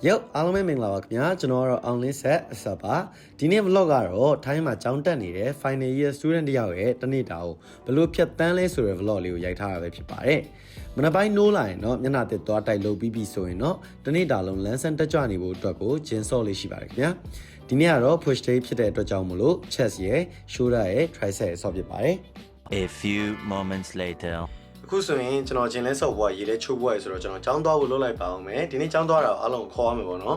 Yo,အားလုံးပဲမင်္ဂလာပါခင်ဗျာကျွန်တော်ကတော့အောင်လင်းဆက်အစပါဒီနေ့ vlog ကတော့ထိုင်းမှာကျောင်းတက်နေတဲ့ final year student တယောက်ရဲ့တနေ့တာကိုဘယ်လိုဖြတ်တန်းလဲဆိုတဲ့ vlog လေးကိုရိုက်ထားတာပဲဖြစ်ပါတယ်မနက်ပိုင်းနိုးလာရင်တော့မျက်နှာသစ်သွားတိုက်လုပ်ပြီးပြီဆိုရင်တော့တနေ့တာလုံးလမ်းဆန်းတက်ကြွနေဖို့အတွက်ကိုဂျင်းစော့လေးရှိပါတယ်ခင်ဗျာဒီနေ့ကတော့ push day ဖြစ်တဲ့အတွက်ကြောင့်မလို့ chest ရဲ့ shoulder ရဲ့ tricep ရဲ့ဆော့ဖြစ်ပါတယ် A few moments laterအခုဆိုရင်ကျွန်တော်ဂျင်းလဲဆော့ဘွားရေးလဲချိုးဘွားရဆိုတော့ကျွန်တော်ကျောင်းသွားဖို့လုပ်လိုက်ပါအောင်မယ်ဒီနေ့ကျောင်းသွားတာအားလုံးခေါ်ရမယ်ပေါ့နော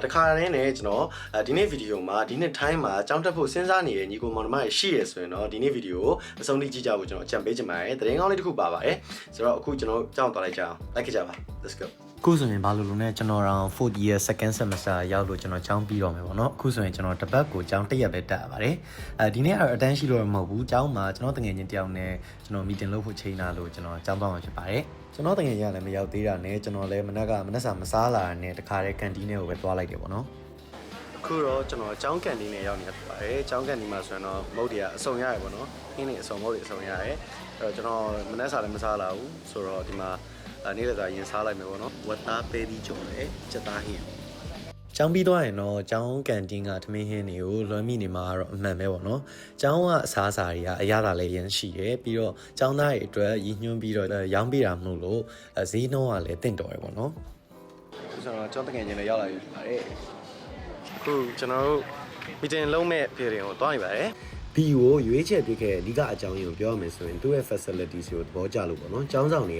်တခါတည်းနဲ့ကျွန်တော်ဒီနေ့ဗီဒီယိုမှာဒီနေ့ time မှာကျောင်းတက်ဖို့စဉ်းစားနေတဲ့ညီကိုမောင်နှမတွေရှိရဆိုရင်တော့ဒီနေ့ဗီဒီယိုကိုအဆုံးထိကြည့်ကြဖို့ကျွန်တော်အကြံပေးချင်ပါတယ်သတင်းကောင်းလေးတစ်ခုပါပါတယ်ဆိုတော့အခုကျွန်တော်ကျောင်းသွားလိုက်ကြအောင်လိုက်ကြပါ let's goအခုဆိုရင်ဘာလို့လဲကျွန်တော်ရော 4th year second semester ရောက်လို့ကျွန်တော်ကျောင်းပြီးတော့မယ်ပေါ့နော်အခုဆိုရင်ကျွန်တော်တစ်ပတ်ကိုကျောင်းတစ်ရက်ပဲတက်ရပါတယ်ဒီနေ့ကတော့ attend ရှိလို့မဟုတ်ဘူးကျောင်းမှာကျွန်တော်တငယ်ချင်းတယောက်နဲ့ကျွန်တော် meeting လုပ်ဖို့ချိန်လာလို့ကျွန်တော်ကျောင်းသွားမှာဖြစ်ပါတယ်ကျွန်တော်တငယ်ချင်းကလည်းမရောက်သေးတာနဲ့ကျွန်တော်လည်းမနက်စာမစားလာတဲ့တခါတည်းကန်တင်းထဲကိုပဲသွားလိုက်တယ်ပေါ့နော်အခုတော့ကျွန်တော်ကျောင်းကန်တင်းနဲ့ရောက်နေဖြစ်ပါတယ်ကျောင်းကန်တင်းမှာဆိုရင်တော့မုတ်တွေကအစုံရတယ်ပေါ့နော်အင်းနေအစုံမုတ်တွေအစုံရတယ်အဲ့တော့ကျွန်တော်မနက်စာလည်းမစားလာဘူးဆိုတော့ဒီမှာနေ့လည်စာရင်စားလိုက်မယ်ပေါ့နော်ဝတ်သားပဲပြီးကြုံတယ်စက်သားဟင်းကျောင်းပြီးသွားရင်တော့ကျောင်းကန်တင်းကထမင်းဟင်းတွေကိုလွှမ်းမိနေမှာတော့အမှန်ပဲပေါ့နော်ကျောင်းကအစားအစာတွေကအရသာလည်းရမ်းရှိတယ်ပြီးတော့ကျောင်းသားတွေအတွက်ရည်ညွှန်းပြီးတော့ရောင်းပေးတာမလို့လို့ဈေးနှုန်းကလည်းတင့်တော်တယ်ပေါ့နော်ဆိုတော့ကျောင်းတကယ်ချင်းလည်းရောက်လာပြီပါတယ်အခုကျွန်တော်တို့ meeting လုံးမဲ့ပြည်ရင်ကိုတွားနေပါတယ်ဒီကိုရွေးချယ်ပေးခဲ့တဲ့အဓိကအကြောင်းရင်းကိုပြောရမယ်ဆိုရင်သူ့ရဲ့ facilities ကိုသဘောကျလို့ပေါ့နော်ကျောင်းဆောင်တွေ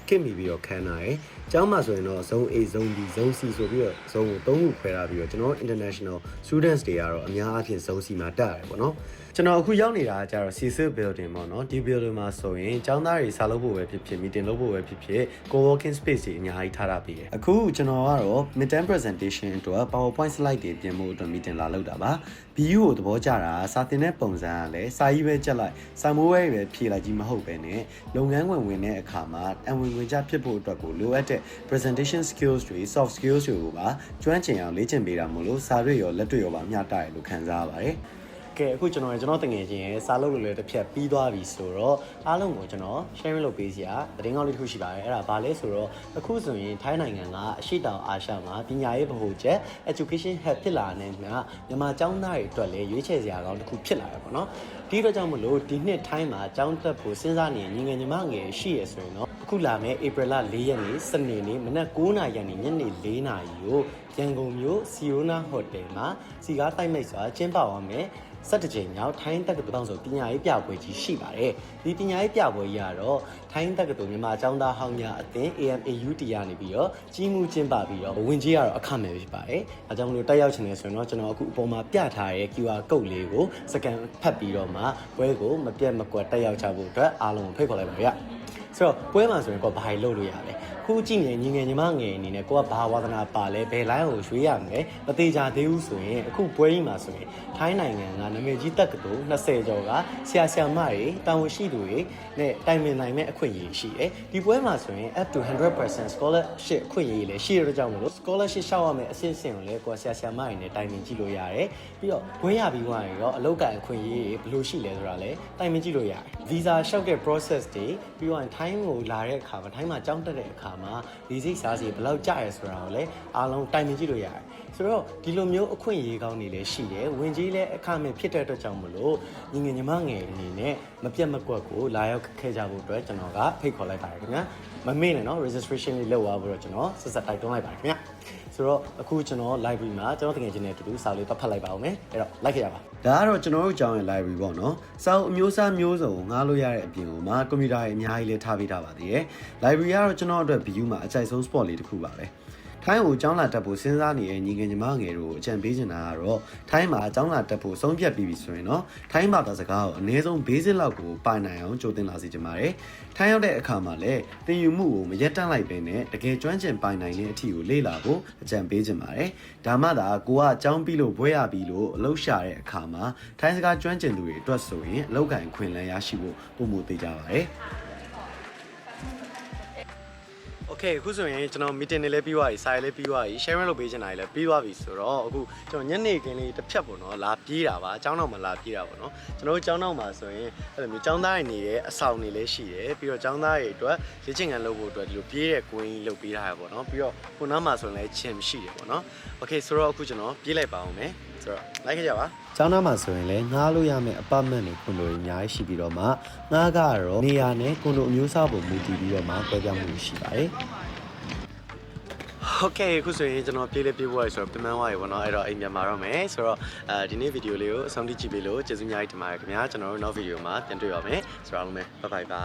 ကခင်မိပြီးတော့ခံတာရယ်ကျောင်းမှာဆိုရင်တော့ zone A zone B zone C ဆိုပြီးတော့ zone ကို3ခုခွဲထားပြီးတော့ကျွန်တော် international students တွေကတော့အများအားဖြင့် zone C မှာတက်ရတယ်ပေါ့နော်ကျွန်တော်အခုရောက်နေတာကကျတော့ CSIP building ပေါ့နော်ဒီ building မှာဆိုရင်ကျောင်းသားတွေစာလုပ်ဖို့ပဲဖြစ်ဖြစ် meeting လုပ်ဖို့ပဲဖြစ်ဖြစ် co-working space တွေအများကြီးထားတာပြီးတယ်အခုကျွန်တော်ကတော့ midterm presentation အတွက် PowerPoint slide တွေပြင်ဖို့အတွက် meeting လာလုပ်တာပါ BU ကိုသဘောကျတာစာသင်တဲ့ပုံစံကလည်းစာကြီးပဲကြက်လိုက်စာမိုးပဲဖြေလိုက်ကြီးမဟုတ်ပဲနဲ့လုပ်ငန်းဝင်တဲ့အခါမှာအဝင်ကြဖြစ်ဖို့အတွက်ကိုလိုအပ်တဲ့ presentation skills တွေ soft skills တွေကိုပါကျွမ်းကျင်အောင်လေ့ကျင့်ပေးတာမို့လို့စာတွေရောလက်တွေရောပါမျှတတယ်လို့ခံစားရပါတယ်ကဲအခုကျွန်တော်တငယ်ချင်းရဲ့စာလုပ်လို့လည်းတစ်ဖြတ်ပြီးသွားပြီဆိုတော့အားလုံးကိုကျွန်တော် sharing လုပ်ပေးစရာသတင်းကောင်းလေးတစ်ခုရှိပါတယ်အဲ့ဒါဘာလဲဆိုတော့အခုဆိုရင်ထိုင်းနိုင်ငံကအရှေ့တောင်အာရှမှာပညာရေးဗဟိုချက် education hub ဖြစ်လာတဲ့မြန်မာကျောင်းသားတွေအတွက်လည်းရွေးချယ်စရာကောင်းတစ်ခုဖြစ်လာတယ်ပေါ့နော်ဒီအတွက်ကြောင့်မလို့ဒီနှစ်ထိုင်းမှာကျောင်းတက်ဖို့စဉ်းစားနေညီငယ်ညီမငယ်ရှိရဆိုရင်တော့အခုလာမယ့်ဧပြီလ4ရက်နေ့စနေနေ့မနက်9:00နာရီကနေညနေ4:00နာရီကိုရန်ကုန်မြို့စီရိုနာဟိုတယ်မှာစီကားတိုက်မိတ်စွာကျင်းပသွားမယ်17ကြိမ်မြောက်ထိုင်းတက္ကသိုလ်တောင်ဆိုပညာရေးပြပွဲကြီးရှိပါတယ်ဒီပညာရေးပြပွဲကြီးကတော့ထိုင်းတက္ကသိုလ်မြန်မာကျောင်းသားဟောင်းများအသင်း AMAUT ကနေပြီးတော့ကြီးမှုကျင်းပပြီးတော့ဝင်ကြီးကတော့အခမဲ့ဖြစ်ပါတယ်အဲကြောင့်မလို့တက်ရောက်ချင်တယ်ဆိုရင်တော့ကျွန်တော်အခုအပေါ်မှာပြထားတဲ့ QR code လေးကိုစကန်ဖတ်ပြီးတော့မှပွဲကိုမပြတ်မကွက်တက်ရောက်ကြဖို့အတွက်အားလုံးကိုဖိတ်ခေါ်လိုက်ပါရဆိုတော့ပွဲမှာဆိုရင်ကိုဘာလုပ်လို့ရလဲခုကြည့်နေညီငယ်ညီမငယ်အနေနဲ့ကိုကဘာဝါသနာပါလဲဘယ်လိုင်းကိုရွေးရမလဲမသေးကြသေးဘူးဆိုရင်အခုပွဲကြီးမှာဆိုရင်ထိုင်းနိုင်ငံကနာမည်ကြီးတက္ကသိုလ်20ကျော်ကဆရာဆရာမတွေတာဝန်ရှိသူတွေနဲ့တိုင်ပင်နိုင်မဲ့အခွင့်အရေးရှိတယ်ဒီပွဲမှာဆိုရင် up to 100% scholarship အခွင့်အရေးလည်းရှိတဲ့ကြောင့်မလို့ scholarship ရှောက်ရမယ့်အဆင့်ကိုလည်းကိုဆရာဆရာမတွေနဲ့တိုင်ပင်ကြည့်လို့ရတယ်ပြီးတော့ဘွဲရပြီးသွားရင်တော့အလုပ်ကအခွင့်အရေးဘယ်လိုရှိလဲဆိုတာလည်းတိုင်ပင်ကြည့်လို့ရတယ် visa ရှောက်တဲ့ process တွေပြီးတော့ထိုင်းကိုလာတဲ့အခါမှာထိုင်းမှာကျောင်းတက်တဲ့အခါမှာဒီစိတ်စားစီဘယ်လောက်ကြရဲဆိုတာကိုလည်းအားလုံးတိုင်ပင်ကြည့်လို့ရတယ်ဆိုတော့ဒီလိုမျိုးအခွင့်အရေးကောင်းတွေလည်းရှိတယ်ဝင်ကြီးလည်းအခမဲ့ဖြစ်တဲ့အတွက်ကြောင့်မလို့ညီငယ်ညီမငယ်အနေနဲ့မပြတ်မကွက်ကိုလာရောက်ခဲ့ကြဖို့အတွက်ကျွန်တော်ကဖိတ်ခေါ်လိုက်ပါတယ်ခင်ဗျာမမေ့နဲ့နော် registration လေးလုပ်သွားဖို့တော့ကျွန်တော်ဆက်တိုက်တွန်းလိုက်ပါတယ်ခင်ဗျာဆိုတော့အခုကျွန်တော် library မှာကျွန်တော်တကယ်ချင်းနဲ့အတူတူစာလေးပတ်ဖတ်လိုက်ပါအောင်မယ်အဲ့တော့လိုက်ခဲ့ကြပါဒါကတော့ကျွန်တော်တို့ကျောင်းရဲ့ library ပေါ့နော်စာအုပ်အမျိုးအစားမျိုးစုံကိုငှားလို့ရတဲ့အပြင်မှာကွန်ပျူတာတွေအများကြီးလေးထားပေးထားပါသေးတယ် library ကတော့ကျွန်တော်အတွက် view မှာအကြိုက်ဆုံး spot လေးတစ်ခုပါပဲထိုင်းကိုကျောင်းလာတက်ဖို့စဉ်းစားနေတဲ့ညီငယ်ညီမငယ်တို့ကိုအကြံပေးချင်တာကတော့ထိုင်းမှာကျောင်းလာတက်ဖို့ဆုံးဖြတ်ပြီးပြီဆိုရင်တော့ထိုင်းဘာသာစကားကိုအနည်းဆုံး basic လောက်ကိုပိုင်နိုင်အောင်ကြိုတင်လာစေချင်ပါတယ်ထိုင်းရောက်တဲ့အခါမှာလည်းသင်ယူမှုကိုမရက်တန့်လိုက်ပဲနဲ့တကယ်ကျွမ်းကျင်ပိုင်နိုင်တဲ့အထီကိုလေ့လာဖို့အကြံပေးချင်ပါတယ်ဒါမှသာကိုကကျောင်းပြီးလို့ဘွဲရပြီးလို့အလုပ်ရှာတဲ့အခါမှာထိုင်းစကားကျွမ်းကျင်သူတွေအတွက်ဆိုရင်အလုပ်ကိုင်ခွင့်လန်းရရှိဖို့ပုံမူသေးကြပါတယ်โอเค Okay အခုဆိုရင်ကျွန်တော် meeting တွေလည်းပြီးသွားပြီစာရေးလည်းပြီးသွားပြီ sharing လုပ်ပေးချင်တာတွေလည်းပြီးသွားပြီဆိုတော့အခုကျွန်တော်ညနေခင်းလေးတစ်ဖြတ်ပေါ့နော်လာပြေးတာပါအကြောင်းတော့မလာပြေးတာပေါ့နော်ကျွန်တော်တို့အကြောင်းတော့မှာဆိုရင်အဲ့လိုမျိုးကျောင်းသားတွေနေတဲ့အဆောင်တွေလည်းရှိတယ်ပြီးတော့ကျောင်းသားတွေအတွက်လေ့ကျင့်ခန်းလုပ်ဖို့အတွက်ဒီလိုပြေးတဲ့ကွင်းကြီးလုပ်ပေးထားရပေါ့နော်ပြီးတော့ခုနောက်မှာဆိုရင်လည်းချင်းရှိတယ်ပေါ့နော် Okay ဆိုတော့အခုကျွန်တော်ပြေးလိုက်ပါအောင်မယ်ဆိုတော့လိုက်ခဲ့ကြပါကျောင်းသားမှာဆိုရင်လည်းငှားလို့ရမယ့် apartment တွေကွန်ဒိုတွေအများကြီးရှိပြီးတော့မှငှားကတော့နေရာနဲ့ကွန်ဒိုအမျိုးအစားပုံမူတည်ပြီးတော့မှပြောပြမှုရှိပါတယ်Okay အခုဆိုရင်ကျွန်တော်ပြေးလေးပြေးဖို့ရဆိုတော့ပြန်မှန်းသွားပြီပေါ့နော်အဲ့တော့အိမ်ပြန်มาတော့မယ်ဆိုတော့ဒီနေ့ဗီဒီယိုလေးကိုအဆုံးထိကြည့်ပေးလို့ကျေးဇူးများကြီးတင်ပါတယ်ခင်ဗျာကျွန်တော်တို့နောက်ဗီဒီယိုမှာပြန်တွေ့ပါမယ်ဆိုတော့အားလုံးပဲ bye bye ပါ